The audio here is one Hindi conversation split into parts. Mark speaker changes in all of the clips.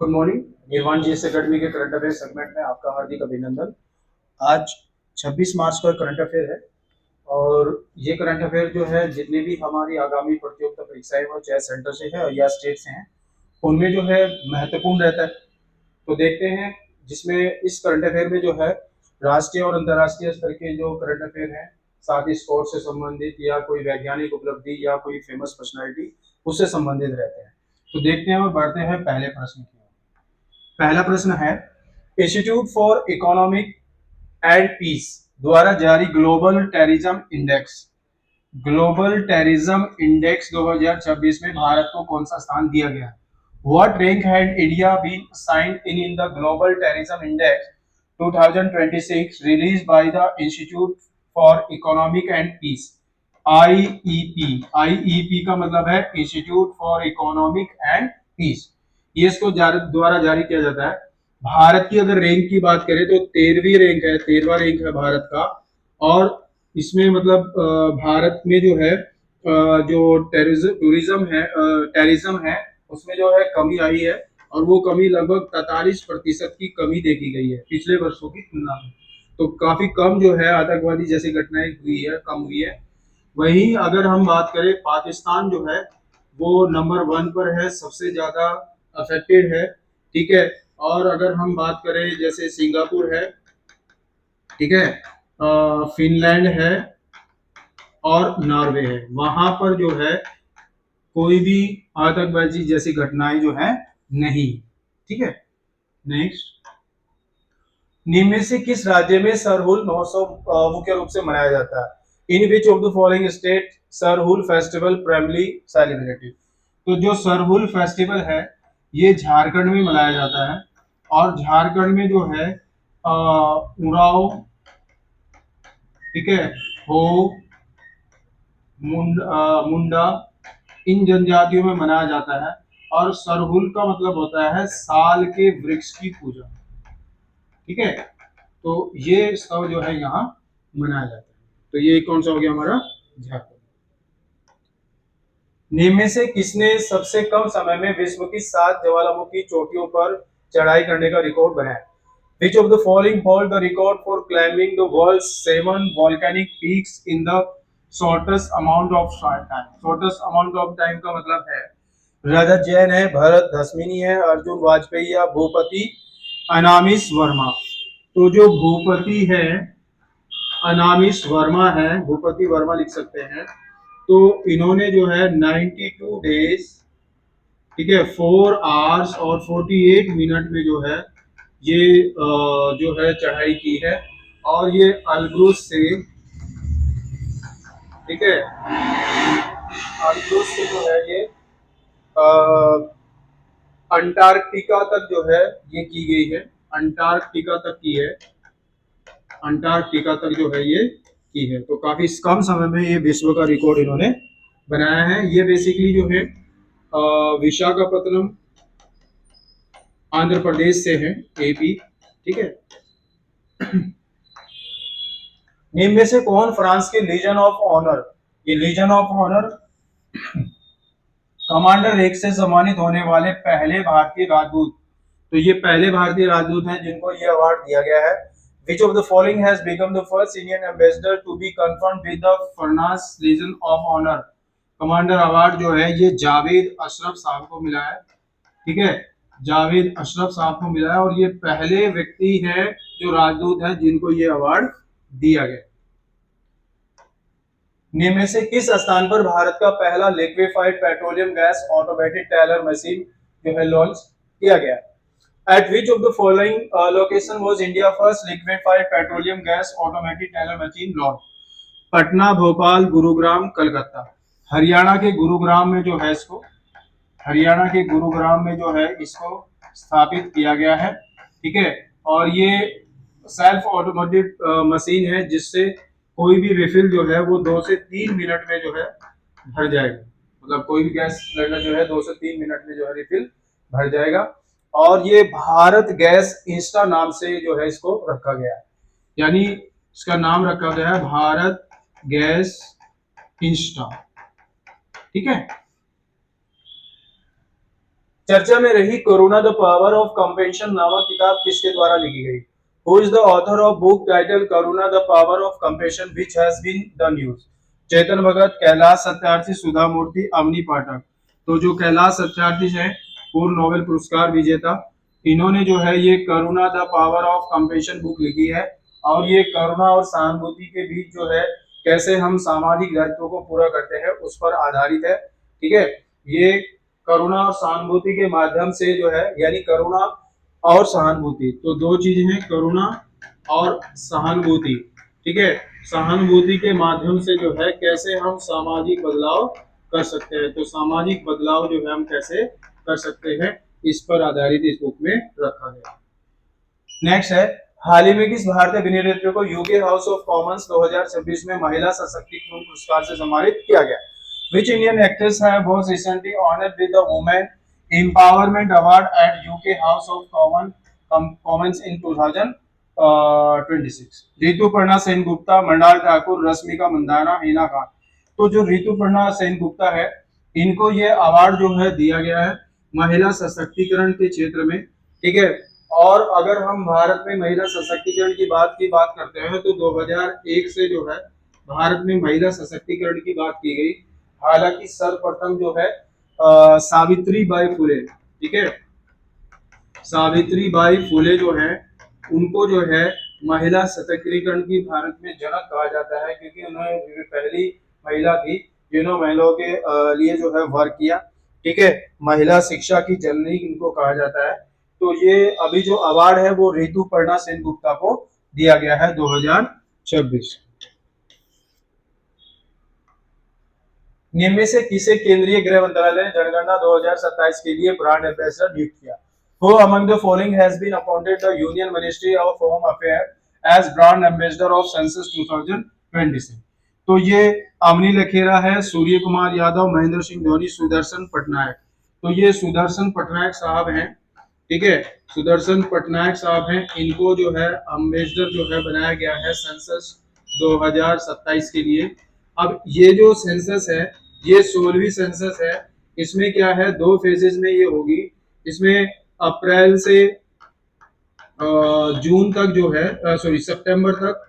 Speaker 1: Good morning. निर्वाण जीएस एकेडमी के करंट अफेयर सेगमेंट में आपका हार्दिक अभिनंदन। आज 26 मार्च पर करंट अफेयर है और ये करंट अफेयर जो है जितने भी हमारी आगामी प्रतियोगिता परीक्षाएं हो चाहे सेंटर से है या स्टेट से हैं उनमें जो है महत्वपूर्ण रहता है। तो देखते हैं जिसमें इस करंट अफेयर में जो है राष्ट्रीय और अंतर्राष्ट्रीय स्तर के जो करंट अफेयर हैं, साथ ही स्पोर्ट्स से संबंधित या कोई वैज्ञानिक उपलब्धि या कोई फेमस पर्सनैलिटी उससे संबंधित रहते हैं। तो देखते हैं और बढ़ते हैं पहले प्रश्न की ओर। पहला प्रश्न है, Institute for Economic and Peace द्वारा जारी ग्लोबल टेररिज्म इंडेक्स 2026 में भारत को कौन सा स्थान दिया गया? What rank had India been assigned in the Global Terrorism Index 2026 released by the Institute for Economic and Peace? IEP का मतलब है Institute for Economic and Peace. ये इसको द्वारा जारी किया जाता है। भारत की अगर रैंक की बात करें तो 13वीं रैंक है, 13वां रैंक है भारत का। और इसमें मतलब भारत में जो है जो टेररिज्म है उसमें जो है कमी आई है और वो कमी लगभग 43% की कमी देखी गई है पिछले वर्षों की तुलना में। तो काफी कम जो है आतंकवादी जैसी घटनाएं हुई है, कम हुई है। वहीं अगर हम बात करें पाकिस्तान जो है वो नंबर 1 पर है, सबसे ज्यादा अफेक्टेड है। ठीक है। और अगर हम बात करें जैसे सिंगापुर है, ठीक है, फिनलैंड है और नॉर्वे है, वहां पर जो है कोई भी आतंकवादी जैसी घटनाएं जो है नहीं। ठीक है। नेक्स्ट, निम्न में से किस राज्य में सरहुल महोत्सव मुख्य रूप से मनाया जाता है? In which of the following state Sarhul festival primarily celebrated? तो जो सरहुल फेस्टिवल है ये झारखंड में मनाया जाता है और झारखंड में जो है उराव, ठीक है, हो, मुंडा, इन जनजातियों में मनाया जाता है। और सरहुल का मतलब होता है साल के वृक्ष की पूजा। ठीक है। तो ये उत्सव जो है यहाँ मनाया जाता है। तो ये कौन सा हो गया हमारा? झारखंड। निम्न में से किसने सबसे कम समय में विश्व की 7 ज्वालामुखी चोटियों पर चढ़ाई करने का रिकॉर्ड बनाया? Which of the following hold the record for climbing the world's 7 volcanic peaks in the shortest amount of time? Shortest amount of time का मतलब है रजत जैन है, भरत दसमिनी है, अर्जुन वाजपेयी या भूपति अनामिस वर्मा। तो जो भूपति है अनामिस वर्मा है, भूपति वर्मा लिख सकते हैं। तो इन्होंने जो है 92 डेज, ठीक है, 4 आवर्स और 48 मिनट में जो है ये जो है चढ़ाई की है। और ये अल्ब्रुस से, ठीक है, अल्ब्रुस से जो है ये अंटार्कटिका तक जो है ये की गई है। अंटार्कटिका तक की है, अंटार्कटिका तक जो है ये की है। तो काफी कम समय में ये विश्व का रिकॉर्ड इन्होंने बनाया है। ये बेसिकली जो है विशाखापत्तनम आंध्र प्रदेश से है, एपी। ठीक है। निम्न में से कौन फ्रांस के लीजन ऑफ ऑनर, ये Legion of Honour commander rank से सम्मानित होने वाले पहले भारतीय राजदूत? तो ये पहले भारतीय राजदूत हैं जिनको ये अवार्ड दिया गया है। Which of the following has become the first Indian ambassador to be conferred with the France Legion of Honor? Commander award जो है ये जावेद अशरफ साहब को मिला है। ठीक है, जावेद अशरफ साहब को मिला है और ये पहले व्यक्ति है जो राजदूत है जिनको ये अवार्ड दिया गया। निम्न में से किस स्थान पर भारत का पहला liquefied petroleum gas automated teller machine जो है लॉन्च किया गया? At which of the following location was India first liquefied petroleum gas automated teller machine launched? Patna, Bhopal, Gurugram, Calcutta. Haryana के गुरुग्राम में जो है इसको, हरियाणा के गुरुग्राम में जो है इसको स्थापित किया गया है। ठीक है। और ये सेल्फ ऑटोमेटेड मशीन है जिससे कोई भी रिफिल जो है वो 2 से 3 मिनट में जो है भर जाएगा। मतलब कोई भी गैस सिलेंडर जो है 2 से 3 मिनट में जो है रिफिल भर जाएगा। और ये भारत गैस इंस्टा नाम से जो है इसको रखा गया है, यानी इसका नाम रखा गया है भारत गैस इंस्टा। ठीक है। चर्चा में रही corona the power of compassion नामक किताब किसके द्वारा लिखी गई? Who is the author of book title corona the power of compassion which has been the news? Chetan Bhagat, Kailash Satyarthi, Sudha Murthy, Avani Pathak. तो जो कैलाश सत्यार्थी है, पूर्व नोबेल पुरस्कार विजेता, इन्होंने जो है ये Karuna the power of compassion book लिखी है। और ये करुणा और सहानुभूति के बीच जो है कैसे हम सामाजिक दायित्वों को पूरा करते हैं उस पर आधारित है। ठीक है, ये करुणा और सहानुभूति के माध्यम से जो है, यानी करुणा और सहानुभूति, तो दो चीज हैं, करुणा और सहानुभूति। ठीक है, सहानुभूति के माध्यम से जो है कैसे हम सामाजिक बदलाव कर सकते हैं, तो सामाजिक बदलाव जो है हम कैसे कर सकते हैं, इस पर आधारित इस बुक में रखा गया। नेक्स्ट है, हाल ही में किस भारतीय अभिनेत्री को यूके हाउस ऑफ कॉमन्स 2026 में महिला सशक्तिकरण पुरस्कार से सम्मानित किया गया? Which Indian actress was recently honored with the Women Empowerment Award at UK House of Commons in 2026? Rituparna Sengupta, Mrinal Thakur, Rashmika Mandanna, Hina Khan. तो जो ऋतुपर्णा सेनगुप्ता है, इनको ये अवार्ड जो है दिया गया है महिला सशक्तिकरण के क्षेत्र में। ठीक है, और अगर हम भारत में महिला सशक्तिकरण की बात करते हैं तो 2001 से जो है भारत में महिला सशक्तिकरण की बात की गई। हालांकि सर्वप्रथम जो है सावित्री बाई फुले, ठीक है, सावित्री बाई फुले जो है उनको जो है महिला सशक्तिकरण की भारत में जनक कहा जाता है, क्योंकि उन्होंने पहली महिला थी जिन्होंने महिलाओं के लिए जो है वर्क किया। ठीक है, महिला शिक्षा की जननी इनको कहा जाता है। तो ये अभी जो अवार्ड है वो ऋतुपर्णा सेनगुप्ता को दिया गया है 2026। निम्न में से किसे केंद्रीय गृह मंत्रालय ने जनगणना 2027 के लिए ब्रांड एम्बेसडर नियुक्त किया? Who among the following has been appointed the Union Ministry of Home Affairs as brand ambassador of Census 2026? तो ये अवनी लखेरा है, सूर्य कुमार यादव, महेंद्र सिंह धोनी, सुदर्शन पटनायक। तो ये सुदर्शन पटनायक साहब हैं। ठीक है, सुदर्शन पटनायक साहब हैं, इनको जो है अम्बेसडर जो है बनाया गया है सेंसस 2027 के लिए। अब ये जो सेंसस है ये 16वीं सेंसस है। इसमें क्या है, दो फेजेस में ये होगी। इसमें अप्रैल से जून तक जो है, सॉरी सितंबर तक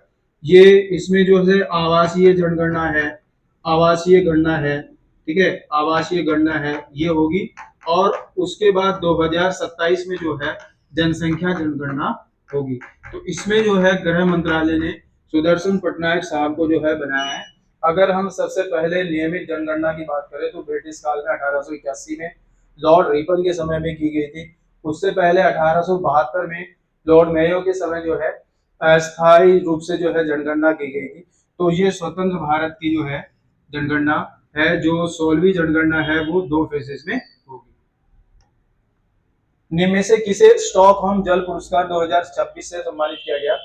Speaker 1: ये इसमें जो है आवासीय जनगणना है, आवासीय गणना है। ठीक है, आवासीय गणना है ये होगी। और उसके बाद 2027 में जो है जनसंख्या जनगणना होगी। तो इसमें जो है गृह मंत्रालय ने सुदर्शन पटनायक साहब को जो है बनाया है। अगर हम सबसे पहले नियमित जनगणना की बात करें तो ब्रिटिश काल में 1881 में लॉर्ड रिपन के समय में की गई थी। उससे पहले 1872 में लॉर्ड मेयो के समय जो है अस्थायी रूप से जो है जनगणना की गई थी। तो ये स्वतंत्र भारत की जो है जनगणना है, जो 16वीं जनगणना है वो दो फेजेस में होगी। निम्न में से किसे स्टॉकहोम जल पुरस्कार 2026 से सम्मानित किया गया?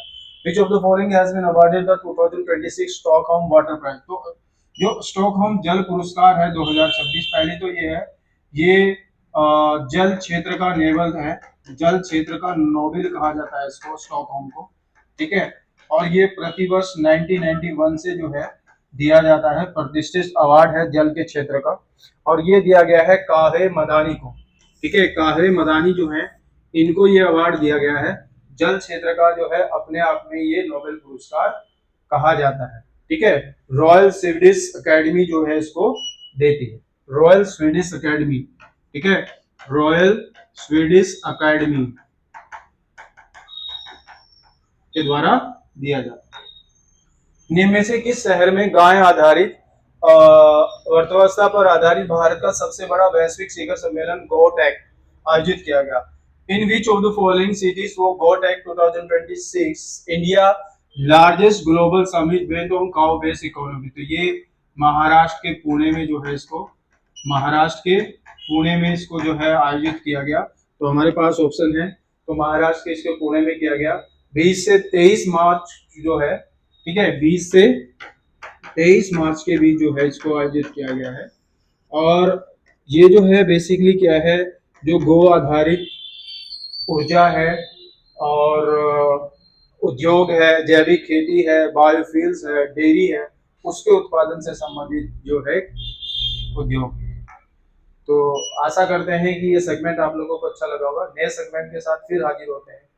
Speaker 1: Which of the following has been awarded the 2026 Stockholm Water Prize? तो जो स्टॉकहोम जल पुरस्कार है 2026, पहले तो ये है, ये जल क्षेत्र का नेवल है, जल क्षेत्र का नोबेल कहा जाता है इसको, स्टॉकहोम को। ठीक है, और ये प्रतिवर्ष 1991 से जो है दिया जाता है, प्रतिष्ठित अवार्ड है जल के क्षेत्र का। और ये दिया गया है काहे मदानी को। ठीक है, काहे मदानी जो है इनको ये अवार्ड दिया गया है। जल क्षेत्र का जो है अपने आप में ये नोबेल पुरस्कार कहा जाता है। ठीक है, रॉयल स्वीडिश अकेडमी जो है इसको देती है, रॉयल स्वीडिश अकेडमी। ठीक है, रॉयल स्वीडिश अकेडमी के द्वारा दिया जाता है। निम्न में से किस शहर में गाय आधारित अर्थव्यवस्था पर आधारित भारत का सबसे बड़ा वैश्विक शिखर सम्मेलन गोटेक आयोजित किया गया? In which of the following cities for GOTEC 2026 India largest global summit based on cow-based economy? तो ये महाराष्ट्र के पुणे में जो है इसको, महाराष्ट्र के पुणे में इसको जो है आयोजित किया गया। तो हमारे पास ऑप्शन है, तो महाराष्ट्र के इसके पुणे में किया गया 20 से 23 मार्च जो है। ठीक है, 20 से 23 मार्च के बीच जो है इसको आयोजित किया गया है। और ये जो है बेसिकली क्या है, जो गो आधारित ऊर्जा है और उद्योग है, जैविक खेती है, बायोफ्यूल्स है, डेयरी है, उसके उत्पादन से संबंधित जो है उद्योग। तो आशा करते हैं कि ये सेगमेंट आप लोगों को अच्छा लगा होगा। नए सेगमेंट के साथ फिर हाजिर होते हैं।